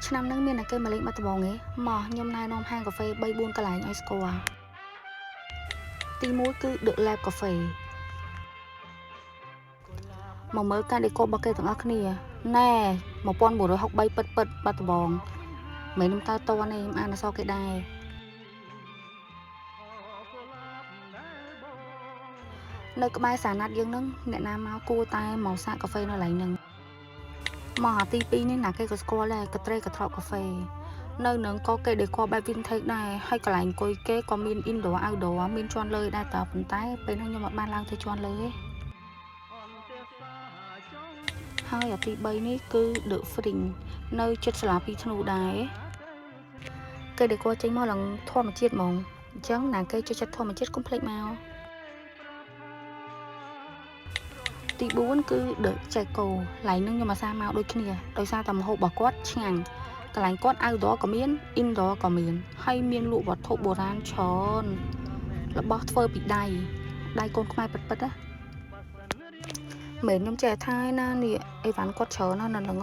ឆ្នាំនឹងមានតែគេមកលេងបាត់ដំបងឯងមកខ្ញុំណែនាំហាងកាហ្វេ3 4កន្លែងឲ្យស្គាល់ទី1គឺ The Lab Cafe មកមើលការដេករបស់គេទាំងអស់គ្នាណែ1963ពិតបាត់ដំបងមិនខ្ញុំតើតនេះខ្ញុំអានអក្សរគេដែរនៅក្បែរសាណាត់យើងនឹងអ្នកណាមកគួរតែមកសាកកាហ្វេនៅកន្លែងហ្នឹងមកអាទី2នេះណាគេក៏ស្គាល់ដែរកត្រេកត្រកកាហ្វេនៅនឹងក៏គេដេកបែប vintage ដែរហើយកន្លែងអង្គុយគេក៏មាន indoor outdoor មានជាន់លើដែរតើប៉ុន្តែពេលហ្នឹងខ្ញុំអត់បានឡើងទៅជាន់លើទេហើយអាទី3នេះគឺ The Fring នៅជិតសាលាពីធ្នូដែរគេដេកចេញមកឡើងធម្មជាតិហ្មងអញ្ចឹងណាគេចូលចិត្តធម្មជាតិកុំភ្លេចមកទី4គឺ The Jaco កន្លែងហ្នឹងខ្ញុំអាសាមកដូចគ្នាដោយសារតែម្ហូបរបស់គាត់ឆ្ងាញ់កន្លែងគាត់ outdoor ក៏មាន indoor ក៏មានហើយមានលក់វត្ថុបុរាណច្រើនរបស់ធ្វើពីដៃកូនខ្មែរពិតណាមិនខ្ញុំចេះថាណានេះអីវ៉ាន់គាត់ច្រើនណាស់នៅហ្នឹង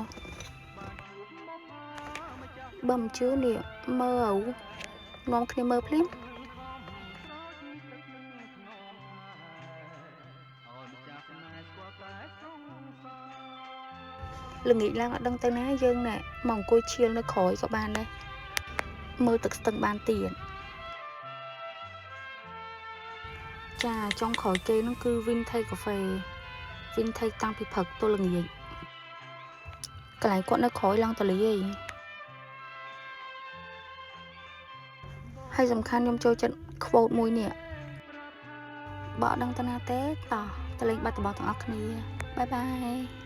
បើមិនជឿនេះមើលនាំគ្នាមើលភ្លាមល្ងាចឡើងអត់ដឹងទៅណាយើងណែមកអង្គុយឈៀលនៅក្រោយក៏បានដែរមើលទឹកស្ទឹងបានទៀតចាចុងក្រោយគេនោះគឺ Vintage Cafe Vintage តាំងពីព្រឹកទល់ល្ងាចកន្លែងគាត់នៅក្រោយឡើងតលីឯងហើយសំខាន់ខ្ញុំចូលចិត្ត quote មួយនេះបើអត់ដឹងទៅណាទេតោះទៅលេងបាត់ដំបងទាំងអស់គ្នាបាយបាយ